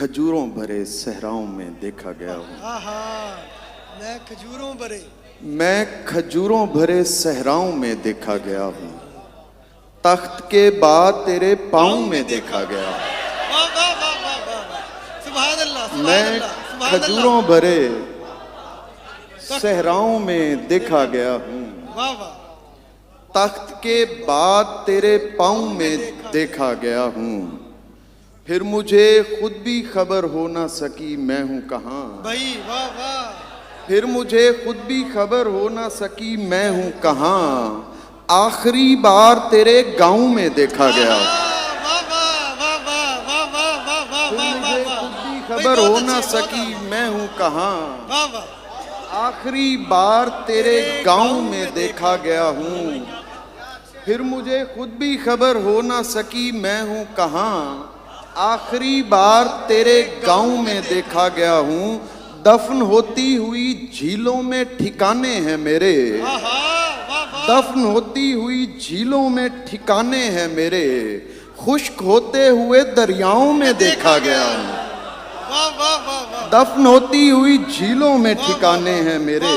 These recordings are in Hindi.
खजूरों भरे सहराओं में देखा गया हूँ। मैं खजूरों भरे, मैं खजूरों भरे सहराओं में देखा गया हूँ। तख्त के बाद तेरे पाँव में देखा गया हूँ। वाह वाह वाह वाह वाह, सुभान अल्लाह, सुभान मैं अल्लाह, सुभान अल्लाह। खजूरों भरे सहराओं में देखा गया हूँ। वाह वाह, तख्त के बाद तेरे पाँव में देखा गया हूँ। फिर मुझे खुद भी खबर हो ना सकी मैं हूँ कहाँ। भाई वाह वाह, फिर मुझे खुद भी खबर हो ना सकी मैं हूँ कहाँ। आखिरी बार तेरे गांव में देखा गया। वाह वाह वाह वाह वाह वाह वाह वाह फिर वाह मुझे वाह, खुद भी खबर हो ना सकी मैं हूँ कहाँ। वाह वाह, आखिरी बार तेरे गांव में देखा गया हूँ। फिर मुझे खुद भी खबर हो ना सकी मैं हूँ कहाँ। आखिरी बार तेरे गांव में देखा गया हूँ। दफन होती हुई झीलों में ठिकाने हैं मेरे। दफन होती हुई झीलों में ठिकाने हैं मेरे। खुश्क होते हुए दरियाओं में देखा गया हूँ। वाह वाह वाह वाह, दफन होती हुई झीलों में ठिकाने हैं मेरे।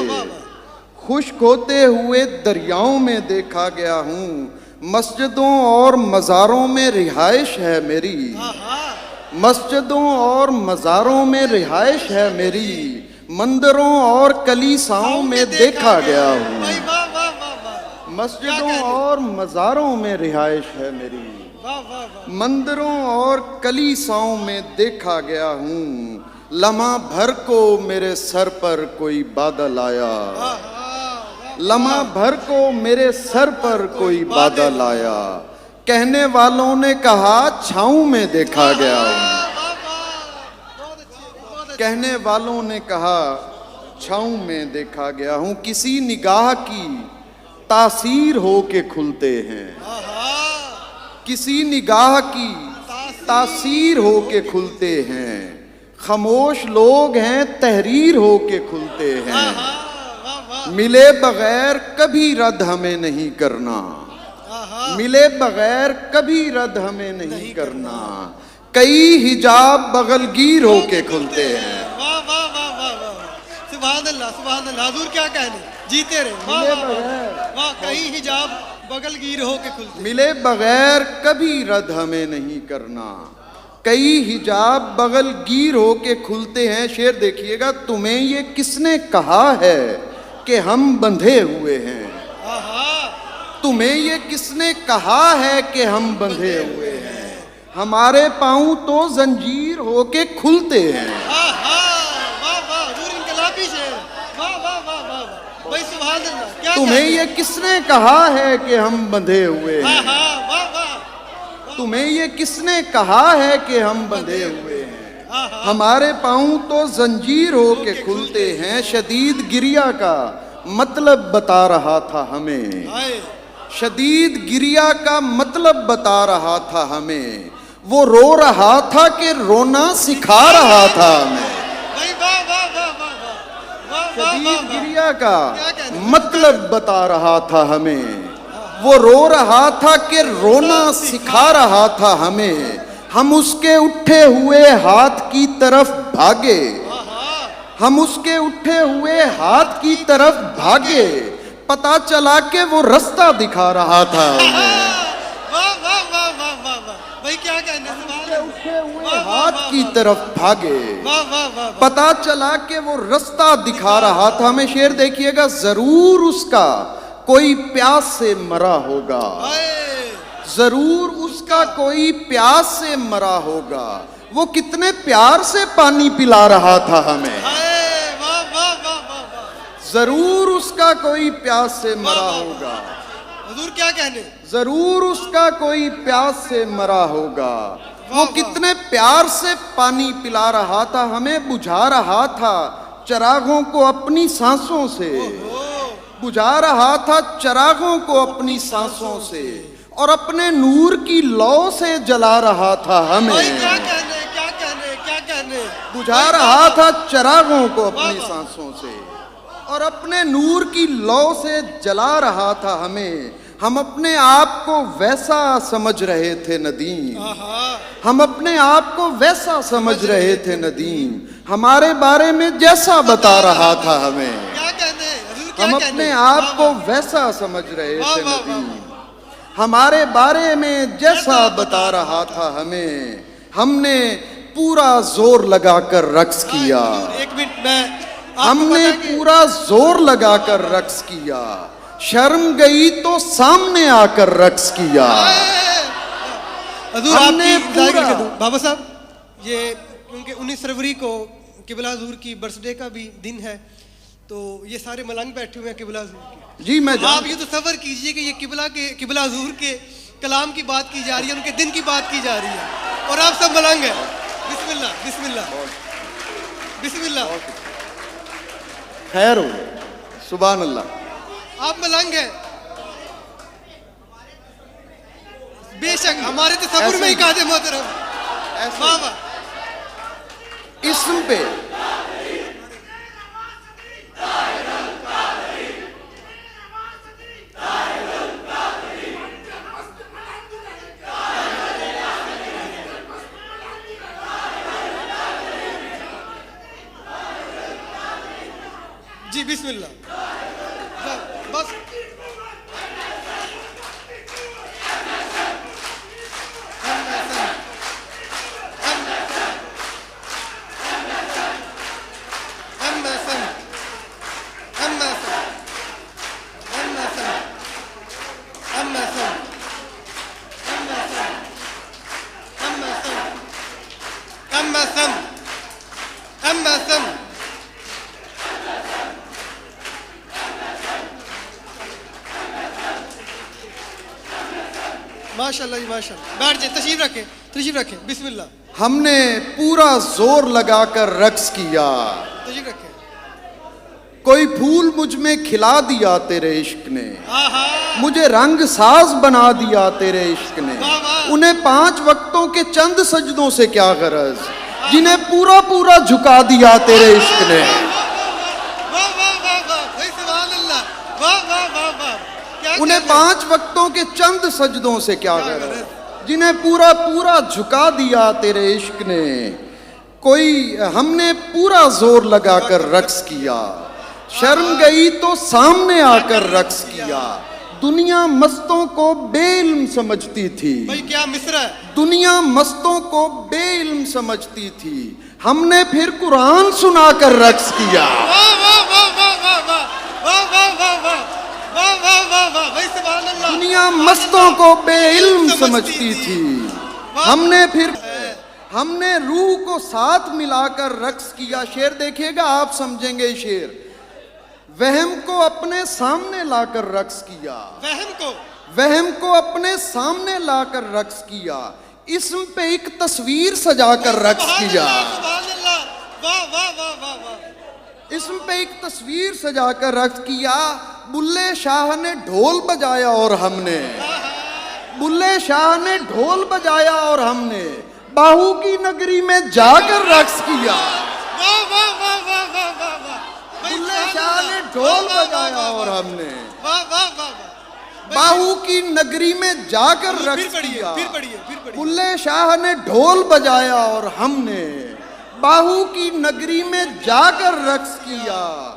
खुश्क होते हुए दरियाओं में देखा गया हूँ। मस्जिदों और मज़ारों में रिहाइश है मेरी। मस्जिदों और मज़ारों में रिहाइश है मेरी। मंदिरों और कलीसाओं में देखा गया हूँ। भाई वाह वाह वाह वाह, मस्जिदों और मज़ारों में रिहाइश है मेरी। वाह वाह वाह, मंदिरों और कलीसाओं में देखा गया हूँ। लम्हा भर को मेरे सर पर कोई बादल आया। लम्हा भर को मेरे सर पर कोई बादल आया। कहने वालों ने कहा छाँव में देखा गया हूँ। कहने वालों ने कहा छाँव में देखा गया हूँ। किसी निगाह की तासीर हो के खुलते हैं। किसी निगाह की तासीर हो के खुलते हैं। खामोश लोग हैं तहरीर हो के खुलते हैं। मिले बगैर कभी रद्द हमें नहीं करना। मिले बगैर कभी रद्द हमें नहीं करना। कई हिजाब बगलगीर हो के खुलते हैं। वाह वाह वाह वाह वाह, सुभान अल्लाह, सुभान अल्लाह। हुजूर क्या कहने, जीते रहे। वाह मिले वाह बगैर वाह, कहीं हिजाब बगलगीर हो के खुलते। मिले बगैर कभी रद्द हमें नहीं करना। कई हिजाब बगलगीर हो के खुलते हैं। शेर देखिएगा। तुम्हें ये किसने कहा है कि हम बंधे हुए हैं। तुम्हें ये किसने कहा है कि हम बंधे हुए हैं। हमारे पाँव तो जंजीर होके खुलते हैं। वाह वाह, हुजूर इनकलाबी शेर। वाह वाह वाह वाह भाई, सुभान अल्लाह। क्या तुम्हें ये किसने कहा है कि हम बंधे हुए हैं। वाह वाह, तुम्हें ये किसने कहा है कि हम बंधे हुए हैं। हमारे पाँव तो जंजीर होके खुलते हैं। शदीद गिरिया का मतलब बता रहा था हमें। शदीद गिरिया का मतलब बता रहा था हमें। वो रो रहा था कि रोना सिखा रहा था हमें। शदीद गिरिया का मतलब बता रहा था हमें। वो रो रहा था कि रोना सिखा रहा था हमें। हम उसके उठे हुए हाथ की तरफ भागे। हम उसके उठे हुए हाथ की तरफ भागे। पता चला कि वो रास्ता दिखा रहा था हमें। भाई क्या कहने, उठे हुए हाथ की तरफ भागे। पता चला कि वो रास्ता दिखा रहा था हमें। शेर देखिएगा। जरूर उसका कोई प्यास से मरा होगा। जरूर उसका कोई प्यास से मरा होगा। वो कितने प्यार से पानी पिला रहा था हमें। जरूर उसका कोई प्यास से मरा होगा। हुजूर क्या कहने, जरूर उसका कोई प्यास से मरा होगा। वो कितने प्यार से पानी पिला रहा था हमें। बुझा रहा था चिरागों को अपनी सांसों से। बुझा रहा था चिरागों को अपनी सांसों से। और अपने नूर की लौ से जला रहा था हमें। क्या कहने, क्या कहने, क्या कहने। बुझा रहा था चिरागों को अपनी सांसों से और अपने नूर की लौ से जला रहा था हमें। हम अपने आप को वैसा समझ रहे थे नदीम, आहा हम अपने आप को वैसा समझ रहे थे नदीम, हमारे बारे में जैसा बता रहा था हमें। क्या कहने हुजूर, क्या हम कहने? अपने आप वाह, को वाह। वैसा समझ रहे वाह, थे वाह, नदीम, वाह, हमारे बारे में जैसा बता रहा था हमें। हमने पूरा जोर लगाकर रक्स किया, हुजूर, एक मिनट मैं आपको हमने पता कि- पूरा जोर लगाकर रक्स किया, शर्म गई तो सामने आकर रक्स किया। हजूर हमने आपकी जायज़ पूरा- कर दूं। बाबा साहब ये क्योंकि 19 फरवरी को किबला हजूर की बर्थडे का भी दिन है, तो ये सारे मलंग बैठे हुए हैं किबला हजूर के। जी मैं आप ये तसव्वुर कीजिए कि ये किबला हजूर के कलाम की बात की जा रही है, उनके दिन की बात की जा रही है और आप सब मलंग हैं। बिस्मिल्लाह बिस्मिल्लाह बिस्मिल्लाह। खैर हो, सुभान अल्लाह। आप मलंग हैं, बेशक हमारे तसव्वुर में ही कहा दे मोहतरम। वाह वाह। इसम पे जी बिस्मिल्लाह। बस माशाल्लाह जी माशाल्लाह। बैठ जाए, तशरीफ रखें बिस्मिल्लाह। हमने पूरा जोर लगाकर रक्स किया, तशरीफ रखें। कोई फूल मुझ में खिला दिया तेरे इश्क ने, आहा मुझे रंग साज बना दिया तेरे इश्क ने। वाह, वाह। उन्हें 5 वक्तों के चंद सजदों से क्या गरज, जिन्हें पूरा पूरा झुका दिया तेरे इश्क ने। वाह वाह वाह वाह भाई सुभान अल्लाह। वाह वाह वाह वाह। क्या उन्हें कहने? 5 वक्तों के चंद सजदों से क्या गरज, जिन्हें पूरा पूरा झुका दिया तेरे इश्क ने। कोई हमने पूरा जोर लगाकर रक्स किया, शर्म गई तो सामने आकर रक्स किया। दुनिया मस्तों को बेइल्म समझती थी, भाई क्या मिसरा है। दुनिया मस्तों को बेइल्म समझती थी, हमने फिर कुरान सुनाकर रक्स किया। वाह वाह वाह वाह वाह वाह वाह वाह वाह वाह वाह वाह वाह वाह भाई सुभान अल्लाह। दुनिया मस्तों को बेइल्म समझती थी, हमने रूह को साथ मिलाकर रक्स किया। शेर देखिएगा, आप समझेंगे शेर। वहम को अपने सामने लाकर रक्स किया, वहम को अपने सामने लाकर रक्स किया, इसम पे एक तस्वीर सजाकर रक्स किया, सुभान अल्लाह। वाह वाह वाह वाह वाह। इसम पे एक तस्वीर सजाकर रक्स किया। बुल्ले शाह ने ढोल बजाया और हमने, बुल्ले शाह ने ढोल बजाया और हमने बाहू की नगरी में जाकर रक्स किया। वाह वाह वाह वाह वाह वाह वाह। बुल्ले शाह ने ढोल बजाया और हमने वाह वाह वाह वाह। बाहू की नगरी में जाकर रक्स किया। फिर पढ़िए। बुल्ले शाह ने ढोल बजाया और हमने बाहू की नगरी में जाकर रक्स किया।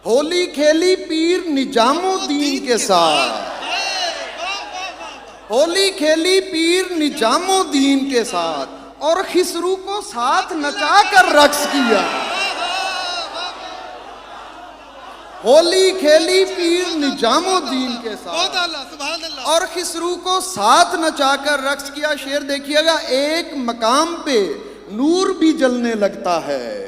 होली खेली पीर निजामुद्दीन के साथ, होली खेली पीर निजामुद्दीन के साथ और खिसरू को साथ नचाकर रक्स किया। होली खेली पीर निजामुद्दीन के बहुत साथ आला सुभान अल्लाह। और खिसरू को साथ नचाकर रक्स किया। शेर देखिएगा, एक मकाम पे नूर भी जलने लगता है,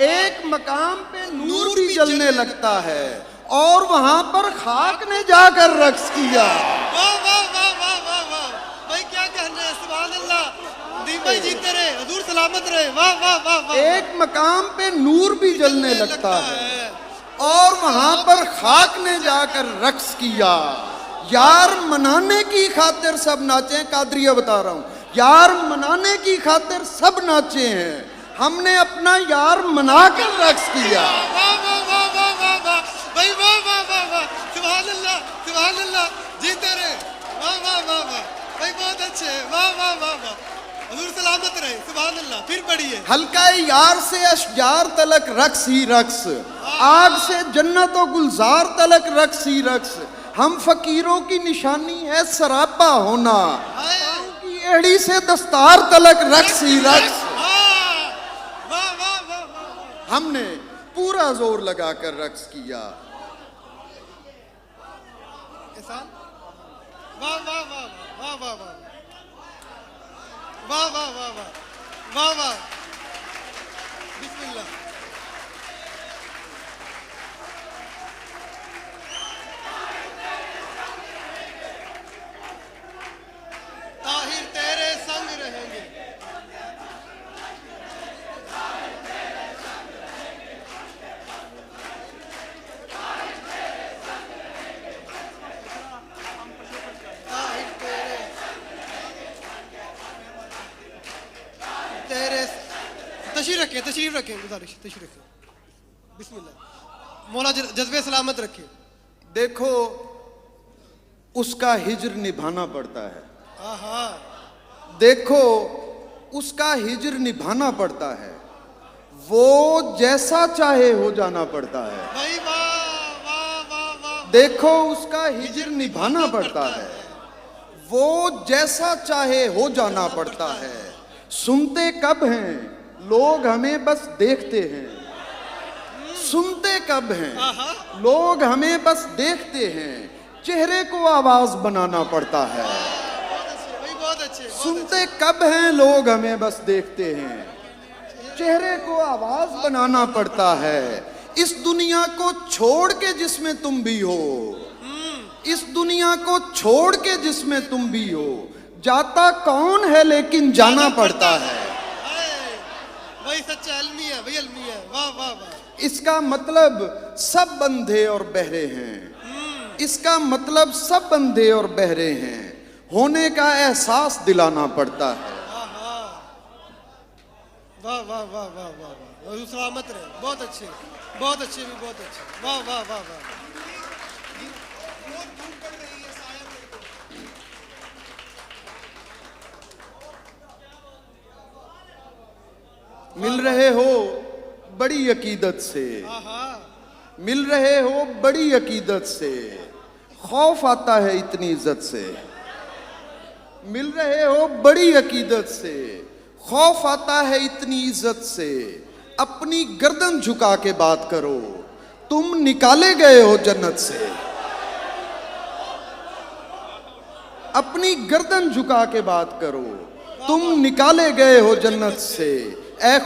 एक मकाम पे नूर भी जलने लगता है और वहां पर खाक ने जाकर रक्स किया। वाह वाह वाह वाह वाह वाह भाई क्या कहना है। सुभान अल्लाह। दीन भाई जीते रहे, हजूर सलामत रहे। वाह वाह वाह वाह। एक मकाम पे नूर भी जलने लगता है और वहां पर खाक ने जाकर रक्स किया। यार मनाने की खातिर सब नाचे, कादरिया बता रहा हूं, यार मनाने की खातिर सब नाचे हैं, हमने अपना यार मनाकर रक्स किया। वाह वाह वाह वाह वाह वाह भाई वाह वाह वाह वाह। सुभान अल्लाह सुभान अल्लाह। जीते रहे। वाह वाह वाह वाह भाई, बहुत अच्छे, वाह वाह वाह वाह। हुजूर सलामत रहे, सुभान अल्लाह। फिर पढ़िए। हल्का यार से अशजार तलक रक्स ही रक्स, आग से जन्नत और गुलजार तलक रक्स ही रक्स। हम फकीरों की निशानी है सरापा होना, पाँव की एड़ी से दस्तार तलक रक्स ही रक्स। वाह वाह वाह वाह वाह। हमने पूरा जोर लगाकर रक्स किया। एहसान, वाह वाह वाह वाह वाह वाह वाह वाह वाह वाह वाह वाह। बिस्मिल्लाह। ताहिर तेरे संग रहेंगे। ताहिर तेरे तशरीफ रखें गुजारिश, तशरीफ रखें। बिस्मिल्लाह। मौला जज्बे सलामत रखे। देखो उसका हिज्र निभाना पड़ता है, आहा, देखो उसका हिज्र निभाना पड़ता है, वो जैसा चाहे हो जाना पड़ता है। भाई वाह वाह वाह वाह। देखो उसका हिज्र निभाना पड़ता है, वो जैसा चाहे हो जाना पड़ता है। सुनते कब हैं लोग हमें बस देखते हैं, सुनते कब हैं लोग हमें बस देखते हैं, चेहरे को आवाज बनाना पड़ता है। बहुत अच्छे भाई, बहुत अच्छे। सुनते कब हैं लोग हमें बस देखते हैं, चेहरे को आवाज बनाना पड़ता है। इस दुनिया को छोड़ के जिसमें तुम भी हो, इस दुनिया को छोड़ के जिसमें तुम भी हो, जाता कौन है लेकिन जाना पड़ता है। भाई सच्चा अलमी है भाई, अलमी है। वाह वाह वाह। इसका मतलब सब अंधे और बहरे हैं, इसका मतलब सब अंधे और बहरे हैं, होने का एहसास दिलाना पड़ता है। वाह वाह वाह वाह वाह वाह। सलामत रहे, बहुत अच्छे, बहुत अच्छे भी, बहुत अच्छे। वाह वाह वाह वाह। मिल रहे हो बड़ी अकीदत से, मिल रहे हो बड़ी अकीदत से, खौफ आता है इतनी इज्जत से। मिल रहे हो बड़ी अकीदत से, खौफ आता है इतनी इज्जत से। अपनी गर्दन झुका के बात करो, तुम निकाले गए हो जन्नत से। अपनी गर्दन झुका के बात करो, तुम निकाले गए हो जन्नत से। ए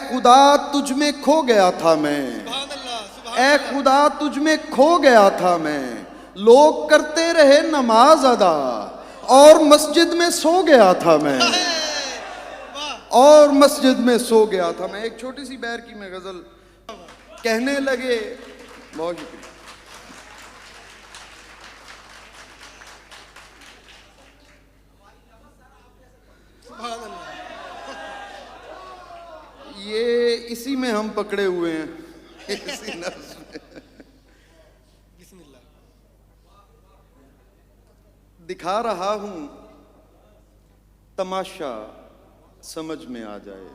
खुदा तुझ में खो गया था मैं, ए खुदा तुझ में खो गया था मैं। लोग करते रहे नमाज अदा और मस्जिद में सो गया था मैं, और मस्जिद में सो गया था मैं। एक छोटी सी बैर की मैं गजल कहने लगे। बहुत शुक्रिया। ये इसी में हम पकड़े हुए हैं, इसी नफ्स में। बिस्मिल्लाह। दिखा रहा हूं तमाशा समझ में आ जाए,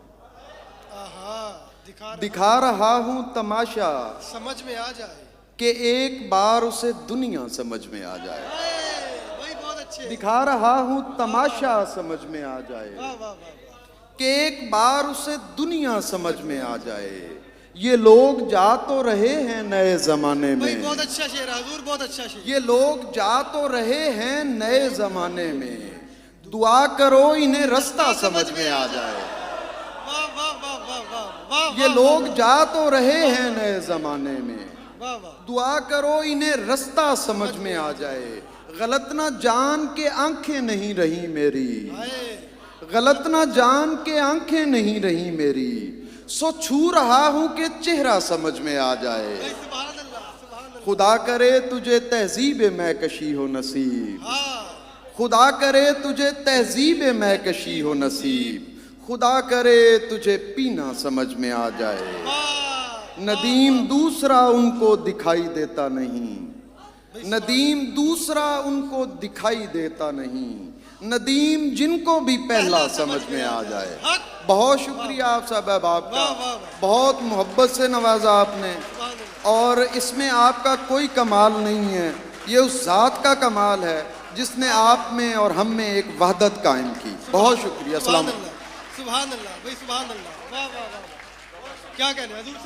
दिखा रहा हूं तमाशा समझ में आ जाए, कि एक बार उसे दुनिया समझ में आ जाए। भाई बहुत अच्छे। दिखा रहा हूं तमाशा समझ में आ जाए, वाह वाह वाह। कि एक बार उसे दुनिया समझ में आ जाए। ये लोग जा तो रहे हैं नए जमाने भाई में, बहुत अच्छा शेर हजूर, बहुत अच्छा शेर। ये लोग जा तो रहे हैं नए जमाने में, दुआ करो इन्हें रास्ता समझ में आ जाए। वाह वाह वाह वाह वाह वाह। ये लोग जा तो रहे हैं नए जमाने में, वाह वाह। दुआ करो इन्हें रास्ता समझ में आ जाए। गलत ना जान के आंखें नहीं रही मेरी, गलत ना जान के आंखें नहीं रही मेरी, सो छू रहा हूं कि चेहरा समझ में आ जाए। खुदा करे तुझे तहजीब मैकशी हो नसीब, खुदा करे तुझे तहजीब मैकशी हो नसीब, खुदा करे तुझे पीना समझ में आ जाए। नदीम दूसरा उनको दिखाई देता नहीं, नदीम दूसरा उनको दिखाई देता नहीं, नदीम जिनको भी पहला समझ में आ जाए। हक। बहुत शुक्रिया आप साहब आपका, वाह, वाह, वाह। बहुत मोहब्बत से नवाजा आपने, सुभान अल्लाह। और इसमें आपका कोई कमाल नहीं है, ये उस जात का कमाल है जिसने आप में और हम में एक वहदत कायम की। बहुत शुक्रिया। अस्सलाम वालेकुम। सुभान अल्लाह भाई, सुभान अल्लाह, वाह वाह वाह, क्या कहने हजूर।